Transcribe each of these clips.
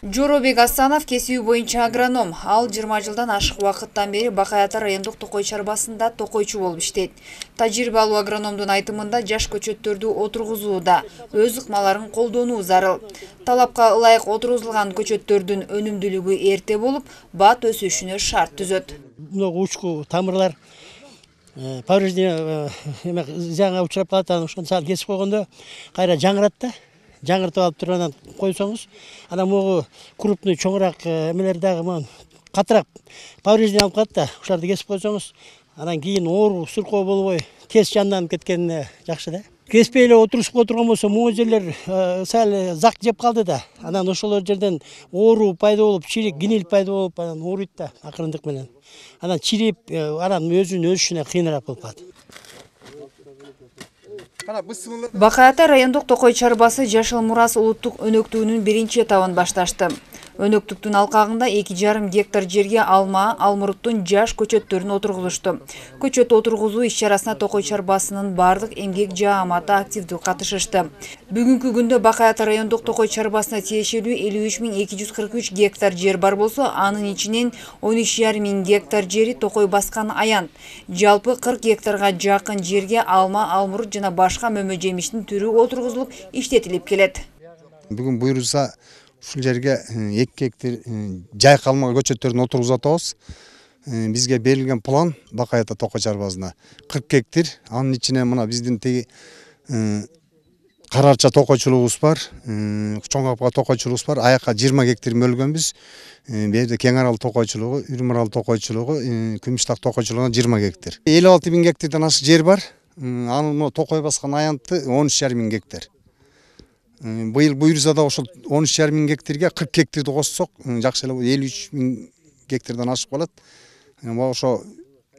Жоробек Асанов кесиби боюнча агроном. Ал 20 жылдан ашык вакыттан бери Бакай Ата райондук токой чарбасында токойчу болуп иштейт. Тажрыйбалуу агрономдун айтымында жаш көчөттөрдү отургузууда өз ыкмаларын колдонуу зарыл. Талапка ылайык отургузулган көчөттөрдүн өнүмдүүлүгү эрте болуп, бат өсүшүнө шарт түзөт. Учку тамырлар повреждение жаңа учурап калат, ошону саат кесип койгондо кайра жаңырат да. Жаңыртып алып тургандан койсоңуз, анан могу крупный чоңураак эмелер дагы катыраак повреждение алып калат да, ошолорду кесип койсоңуз, анан кийин оору, суркоо болбой тез жанданып кеткенине жакшы да. Кеспей эле отурушуп отурган болсо, могу жерлер сал зак жеп калды да. Анан ошолор жерден оору пайда болуп, чирик, гниль пайда болуп, анан ооруйт да акырындык менен. Анан чирип, анан өзүнүн өсүшүнө кыйыныраак болуп калат. Бакай Ата райондук токой чарбасы Жашыл Мурас улуттук өнөктүгүнүн биринчи этабын башташты. Өнөктүктүн алкагында 2,5 гектар жерге алма, алмуруттун жаш көчөттөрүн отургузушту. Көчөт отургузуу иш-чарасына токой чарбасынын бардык эмгек жааматы активдүү катышышты. Бүгүнкү күндө Бакай Ата райондук токой чарбасына тиешелүү 53.243 гектар жер бар болсо, анын ичинен 13,5 гектар жери токой баскан аян. Жалпы 40 гектарга жакын жерге алма, алмурут жана башка мөмө жемиштин түрү отургузулуп, иштетилип келет. Бүгүн буйрулса ушул жерге 2 гектар жайкалма көчөттөрүн отургузуп атабыз. Бизге берилген план Бакай Ата токой чарбасына 40 гектар. Анын ичине мына биздин теги Карарча токойчулугубуз бар, Чоңапка токойчулугубуз бар. Аяка 20 гектар бөлгөнбүз. Берде Кең Арал токойчулугу, Үрүм Арал токойчулугу, Күмүштак токойчулугуна 20 гектар. 56.000 гектардан ашык жер бар. Анын токой баскан аянты 13,5 гектар. Быйыл буйрса да ошол 13,5 гектарга 40 гектарды коссок, жакшы эле 53.000 гектардан ашык болот. Ошо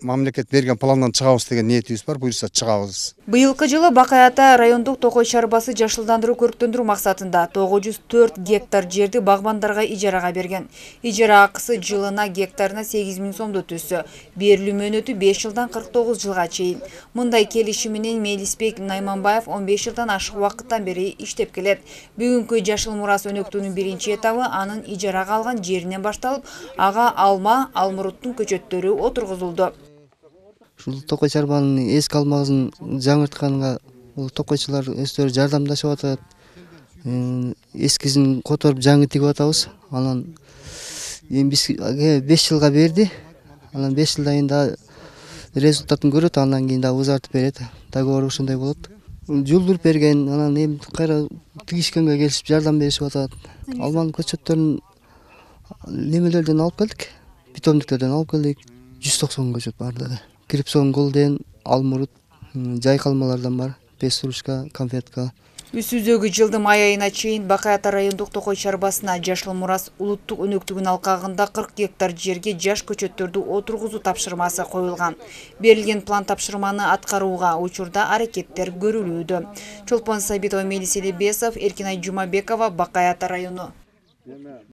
мамлекет берген пландан чыгабыз деген ниетибиз бар, буйрса чыгабыз. Быйылкы жылы Бакай Ата райондук токой чарбасы жашылдандыруу көрктөндүрүү максатында 904 гектар жерди багбандарга ижарага берген. Ижара акысы жылына гектарына 8.000 сомду түзсө, берилүү мөөнөтү 5 жылдан 49 жылга чейин. Мындай келишим менен Мелисбек Найманбаев 15 жылдан ашык убакыттан бери иштеп келет. Бүгүнкү Жашыл Мурас өнөктүгүнүн биринчи этабы анын ижарага алган жеринен башталып, ага алма, алмуруттун көчөттөрү отургузулду. Ушул токой чарбанын эски алмагын жаңыртканга токойчулар өздөрү жардамдашып атат. Эскисин которуп жаңы тигип атабыз. Анан биз 5 жылга берди. Анан 5 жылдан кийин да результатын көрөт, андан кийин да узартып берет. Договор ушундай болот. Жулдуруп берген, анан эми кайра тигишкенге келишип жардам беришип атат. Алманын көчөттөрүн немелерден алып келдик. Питомниктерден алып келдик. 190 көчөт бар да. Крипсон, голден, алмурут, жайкалмалардан бар, пеструшка, конфетка. Үстүздөгү жылдын май айына чейин Бакай Ата райондук токой чарбасына Жашыл Мурас улуттук өнөктүгүнүн алкагында 40 гектар жерге жаш көчөттөрдү отургузуу тапшырмасы коюлган. Берилген план тапшырманы аткарууга учурда аракеттер көрүлүүдө. Чолпон Сабитова, Мелис Элебесов, Эркинай Жумабекова, Бакай Ата району.